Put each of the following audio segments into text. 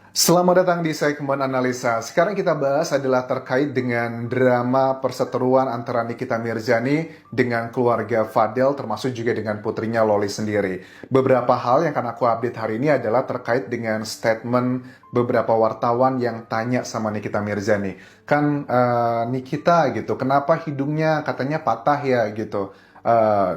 Selamat datang di segmen analisa. Sekarang kita bahas adalah terkait dengan drama perseteruan antara Nikita Mirzani dengan keluarga Fadel, termasuk juga dengan putrinya Loli sendiri. Beberapa hal yang akan aku update hari ini adalah terkait dengan statement beberapa wartawan yang tanya sama Nikita Mirzani. Kan Nikita gitu, kenapa hidungnya katanya patah ya gitu.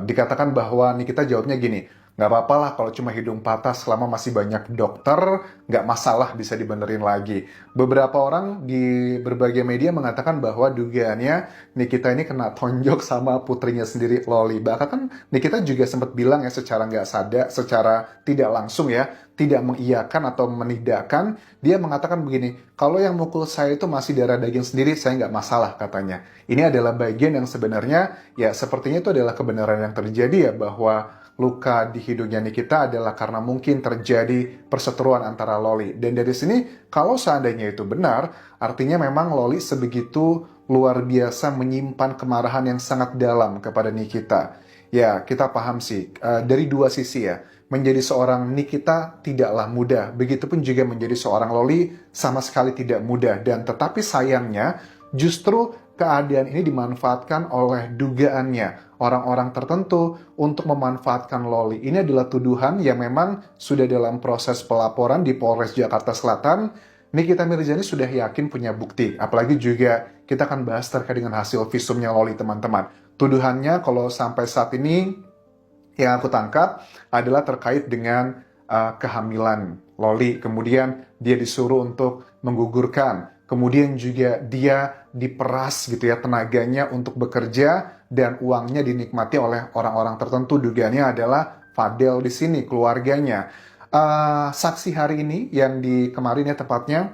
Dikatakan bahwa Nikita jawabnya gini, nggak apa-apa lah kalau cuma hidung patah selama masih banyak dokter, nggak masalah bisa dibenerin lagi. Beberapa orang di berbagai media mengatakan bahwa dugaannya Nikita ini kena tonjok sama putrinya sendiri Loli. Bahkan kan Nikita juga sempat bilang ya secara nggak sadar, secara tidak langsung ya, tidak mengiyakan atau menidakkan. Dia mengatakan begini, kalau yang mukul saya itu masih darah daging sendiri, saya nggak masalah katanya. Ini adalah bagian yang sebenarnya ya sepertinya itu adalah kebenaran yang terjadi ya, bahwa luka di hidungnya Nikita adalah karena mungkin terjadi perseteruan antara Loli. Dan dari sini, kalau seandainya itu benar, artinya memang Loli sebegitu luar biasa menyimpan kemarahan yang sangat dalam kepada Nikita. Ya, kita paham sih, dari dua sisi ya. Menjadi seorang Nikita tidaklah mudah, begitupun juga menjadi seorang Loli sama sekali tidak mudah. Dan tetapi sayangnya, justru keadaan ini dimanfaatkan oleh dugaannya orang-orang tertentu untuk memanfaatkan Loli. Ini adalah tuduhan yang memang sudah dalam proses pelaporan di Polres Jakarta Selatan. Nikita Mirzani sudah yakin punya bukti. Apalagi juga kita akan bahas terkait dengan hasil visumnya Loli, teman-teman. Tuduhannya kalau sampai saat ini yang aku tangkap adalah terkait dengan kehamilan Loli. Kemudian dia disuruh untuk menggugurkan. Kemudian juga dia diperas gitu ya tenaganya untuk bekerja dan uangnya dinikmati oleh orang-orang tertentu. Dugaannya adalah Fadel di sini, keluarganya. Saksi hari ini yang di kemarin ya tepatnya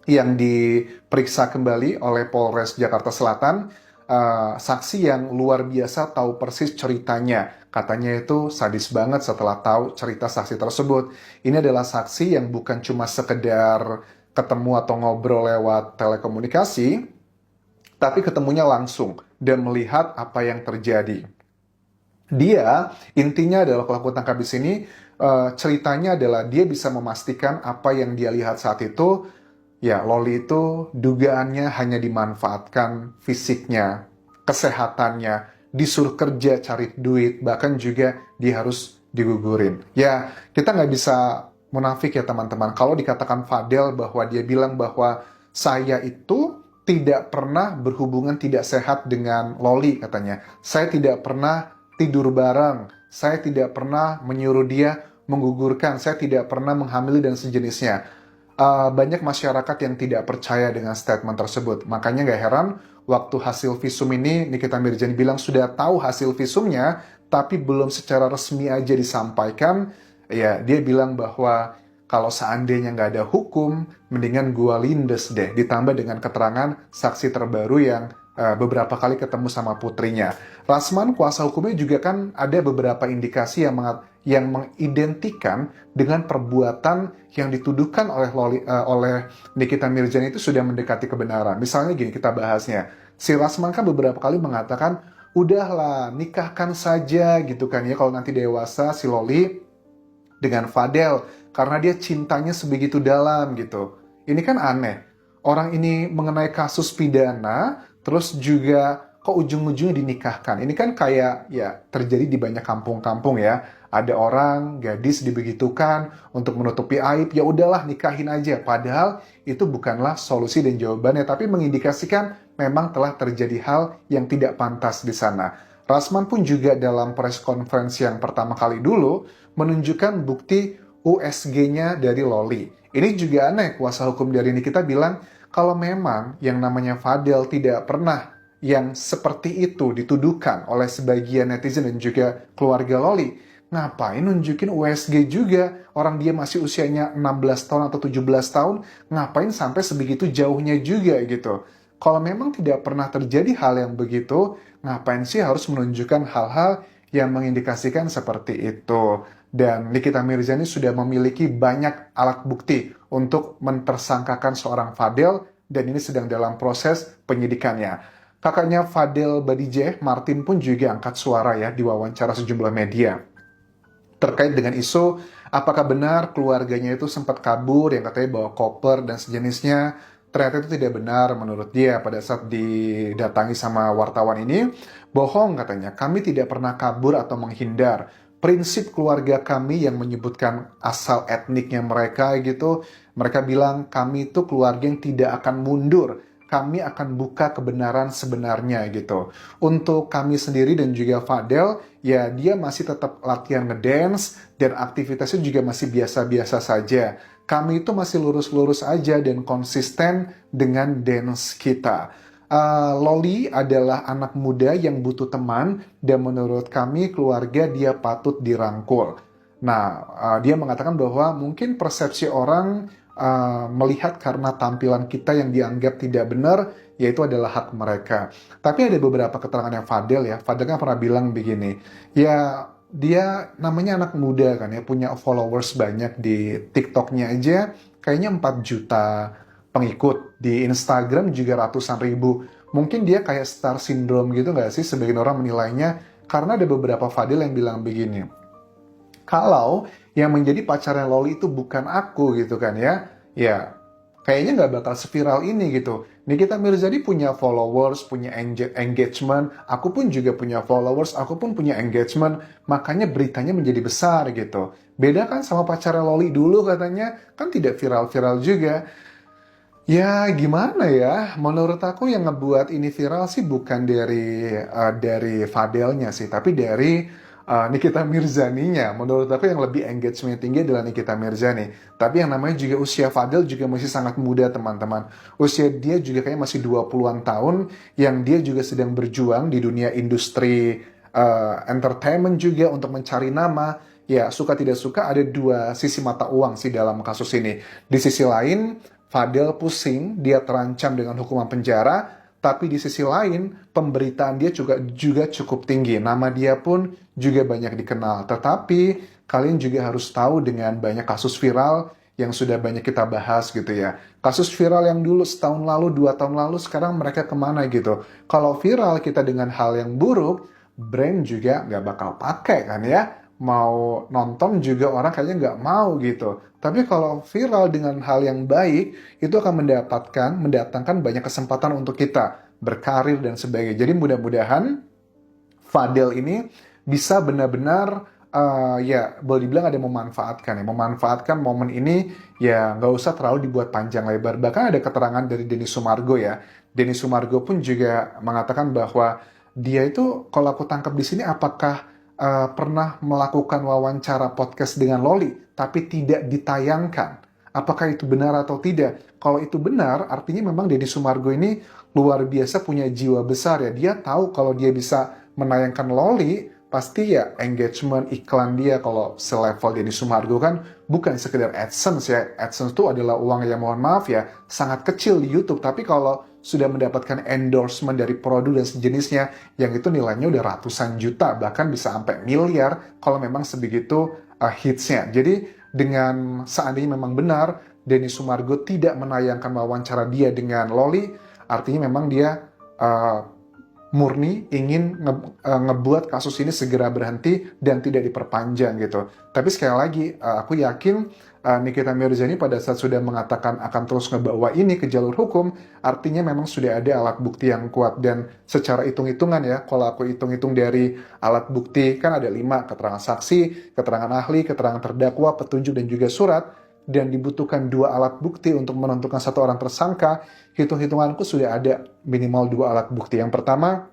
yang diperiksa kembali oleh Polres Jakarta Selatan, saksi yang luar biasa tahu persis ceritanya. Katanya itu sadis banget setelah tahu cerita saksi tersebut. Ini adalah saksi yang bukan cuma sekedar ketemu atau ngobrol lewat telekomunikasi, tapi ketemunya langsung dan melihat apa yang terjadi. Dia intinya adalah kalau aku tangkap di sini, ceritanya adalah dia bisa memastikan apa yang dia lihat saat itu. Ya, Loli itu dugaannya hanya dimanfaatkan fisiknya, kesehatannya, disuruh kerja cari duit, bahkan juga dia harus digugurin. Ya, kita nggak bisa munafik ya teman-teman. Kalau dikatakan Fadel bahwa dia bilang bahwa saya itu tidak pernah berhubungan tidak sehat dengan Loli katanya. Saya tidak pernah tidur bareng, saya tidak pernah menyuruh dia menggugurkan, saya tidak pernah menghamili dan sejenisnya. Banyak masyarakat yang tidak percaya dengan statement tersebut. Makanya nggak heran waktu hasil visum ini Nikita Mirzani bilang sudah tahu hasil visumnya, tapi belum secara resmi aja disampaikan. Ya, dia bilang bahwa kalau seandainya nggak ada hukum, mendingan gua lindes deh. Ditambah dengan keterangan saksi terbaru yang beberapa kali ketemu sama putrinya. Rasman, kuasa hukumnya juga kan ada beberapa indikasi yang mengidentikan dengan perbuatan yang dituduhkan oleh Nikita Mirzani itu sudah mendekati kebenaran. Misalnya gini, kita bahasnya. Si Rasman kan beberapa kali mengatakan, udahlah nikahkan saja gitu kan ya kalau nanti dewasa si Loli dengan Fadel karena dia cintanya sebegitu dalam gitu. Ini kan aneh. Orang ini mengenai kasus pidana, terus juga kok ujung-ujungnya dinikahkan. Ini kan kayak ya terjadi di banyak kampung-kampung ya. Ada orang gadis dibegitukan untuk menutupi aib, ya udahlah nikahin aja. Padahal itu bukanlah solusi dan jawabannya, tapi mengindikasikan memang telah terjadi hal yang tidak pantas di sana. Rasman pun juga dalam press conference yang pertama kali dulu menunjukkan bukti USG-nya dari Loli. Ini juga aneh, kuasa hukum dari Nikita bilang kalau memang yang namanya Fadel tidak pernah yang seperti itu dituduhkan oleh sebagian netizen dan juga keluarga Loli, ngapain nunjukin USG juga? Orang dia masih usianya 16 tahun atau 17 tahun, ngapain sampai sebegitu jauhnya juga gitu. Kalau memang tidak pernah terjadi hal yang begitu, ngapain sih harus menunjukkan hal-hal yang mengindikasikan seperti itu? Dan Nikita Mirzani sudah memiliki banyak alat bukti untuk mentersangkakan seorang Fadel dan ini sedang dalam proses penyidikannya. Kakaknya Fadel Badijeh, Martin pun juga angkat suara ya di wawancara sejumlah media. terkait dengan isu apakah benar keluarganya itu sempat kabur yang katanya bawa koper dan sejenisnya. Ternyata itu tidak benar menurut dia pada saat didatangi sama wartawan ini. Bohong katanya, kami tidak pernah kabur atau menghindar. Prinsip keluarga kami yang menyebutkan asal etniknya mereka gitu, mereka bilang kami itu keluarga yang tidak akan mundur. Kami akan buka kebenaran sebenarnya gitu. Untuk kami sendiri dan juga Fadel, ya dia masih tetap latihan ngedance dan aktivitasnya juga masih biasa-biasa saja. Kami itu masih lurus-lurus aja dan konsisten dengan dance kita. Loli adalah anak muda yang butuh teman dan menurut kami keluarga dia patut dirangkul. Nah, dia mengatakan bahwa mungkin persepsi orang melihat karena tampilan kita yang dianggap tidak benar, yaitu adalah hak mereka. Tapi ada beberapa keterangan yang Fadel ya. Fadel kan pernah bilang begini, ya dia namanya anak muda kan ya, punya followers banyak di TikToknya aja, kayaknya 4 juta pengikut. Di Instagram juga ratusan ribu. Mungkin dia kayak star syndrome gitu nggak sih sebagian orang menilainya, karena ada beberapa Fadel yang bilang begini, kalau yang menjadi pacarnya Loli itu bukan aku gitu kan ya, ya kayaknya nggak bakal seviral ini gitu. Nikita Mirzani punya followers, punya engagement, aku pun juga punya followers, aku pun punya engagement, makanya beritanya menjadi besar gitu. Beda kan sama pacarnya Loli dulu katanya, kan tidak viral-viral juga. Ya gimana ya, menurut aku yang ngebuat ini viral sih bukan dari Fadelnya sih, tapi dari Nikita Mirzaninya. Menurut aku yang lebih engagement tinggi adalah Nikita Mirzani. Tapi yang namanya juga usia Fadel juga masih sangat muda teman-teman. Usia dia juga kayaknya masih 20-an tahun, yang dia juga sedang berjuang di dunia industri entertainment juga untuk mencari nama. Ya, suka tidak suka ada dua sisi mata uang sih dalam kasus ini. Di sisi lain, Fadel pusing, dia terancam dengan hukuman penjara, tapi di sisi lain, pemberitaan dia juga cukup tinggi. Nama dia pun juga banyak dikenal. Tetapi, kalian juga harus tahu dengan banyak kasus viral yang sudah banyak kita bahas gitu ya. Kasus viral yang dulu setahun lalu, 2 tahun lalu, sekarang mereka kemana gitu. Kalau viral kita dengan hal yang buruk, brand juga nggak bakal pakai kan ya. Mau nonton juga orang kayaknya nggak mau gitu. Tapi kalau viral dengan hal yang baik, itu akan mendatangkan banyak kesempatan untuk kita berkarir dan sebagainya. Jadi mudah-mudahan Fadel ini bisa benar-benar ya boleh dibilang ada memanfaatkan momen ini, ya nggak usah terlalu dibuat panjang lebar. Bahkan ada keterangan dari Denny Sumargo ya. Denny Sumargo pun juga mengatakan bahwa dia itu kalau aku tangkap di sini apakah pernah melakukan wawancara podcast dengan Loli, tapi tidak ditayangkan. Apakah itu benar atau tidak? Kalau itu benar, artinya memang Denny Sumargo ini luar biasa punya jiwa besar ya. Dia tahu kalau dia bisa menayangkan Loli, pasti ya engagement iklan dia kalau selevel Denny Sumargo kan bukan sekedar AdSense ya. AdSense itu adalah uang yang mohon maaf ya sangat kecil di YouTube. Tapi kalau sudah mendapatkan endorsement dari produk dan sejenisnya, yang itu nilainya udah ratusan juta, bahkan bisa sampai miliar kalau memang sebegitu hitsnya. Jadi dengan seandainya memang benar Denny Sumargo tidak menayangkan wawancara dia dengan Loli, artinya memang dia murni ingin ngebuat kasus ini segera berhenti dan tidak diperpanjang gitu. Tapi sekali lagi, aku yakin Nikita Mirzani pada saat sudah mengatakan akan terus ngebawa ini ke jalur hukum, artinya memang sudah ada alat bukti yang kuat. Dan secara hitung-hitungan ya, kalau aku hitung-hitung dari alat bukti, kan ada 5, keterangan saksi, keterangan ahli, keterangan terdakwa, petunjuk, dan juga surat, dan dibutuhkan 2 alat bukti untuk menentukan 1 orang tersangka. Hitung-hitunganku sudah ada minimal 2 alat bukti. Yang pertama,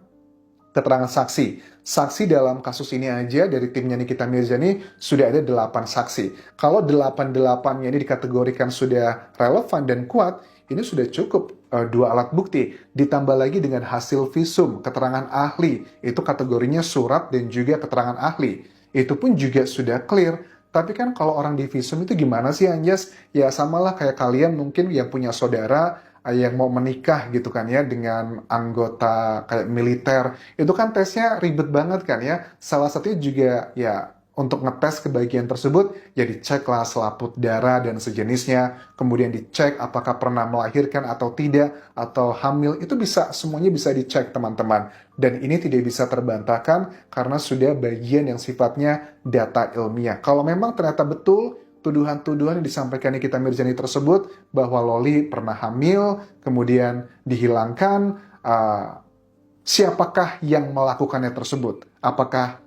keterangan saksi. Saksi dalam kasus ini aja dari timnya Nikita Mirzani sudah ada 8 saksi. Kalau 8-8-nya ini dikategorikan sudah relevan dan kuat, ini sudah cukup 2 alat bukti. Ditambah lagi dengan hasil visum, keterangan ahli. Itu kategorinya surat dan juga keterangan ahli. Itu pun juga sudah clear. Tapi kan kalau orang di visum itu gimana sih Anjas? Ya samalah kayak kalian mungkin yang punya saudara yang mau menikah gitu kan ya dengan anggota kayak militer. Itu kan tesnya ribet banget kan ya. Salah satunya juga ya untuk ngetes kebahagiaan tersebut, ya diceklah selaput darah dan sejenisnya, kemudian dicek apakah pernah melahirkan atau tidak, atau hamil, itu bisa, semuanya bisa dicek teman-teman. Dan ini tidak bisa terbantahkan karena sudah bagian yang sifatnya data ilmiah. Kalau memang ternyata betul, tuduhan-tuduhan yang disampaikan Nikita Mirzani tersebut, bahwa Loli pernah hamil, kemudian dihilangkan, siapakah yang melakukannya tersebut? Apakah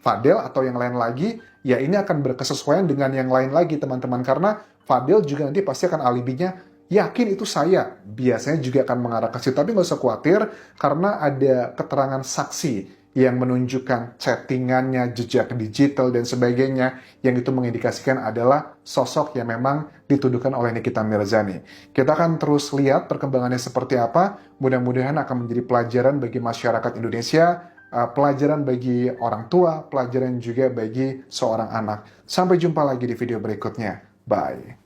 Fadel atau yang lain lagi? Ya ini akan berkesesuaian dengan yang lain lagi teman-teman, karena Fadel juga nanti pasti akan alibinya, yakin itu saya, biasanya juga akan mengarah ke situ. Tapi nggak usah khawatir, karena ada keterangan saksi yang menunjukkan chattingannya, jejak digital, dan sebagainya, yang itu mengindikasikan adalah sosok yang memang dituduhkan oleh Nikita Mirzani. Kita akan terus lihat perkembangannya seperti apa, mudah-mudahan akan menjadi pelajaran bagi masyarakat Indonesia, pelajaran bagi orang tua, pelajaran juga bagi seorang anak. Sampai jumpa lagi di video berikutnya. Bye.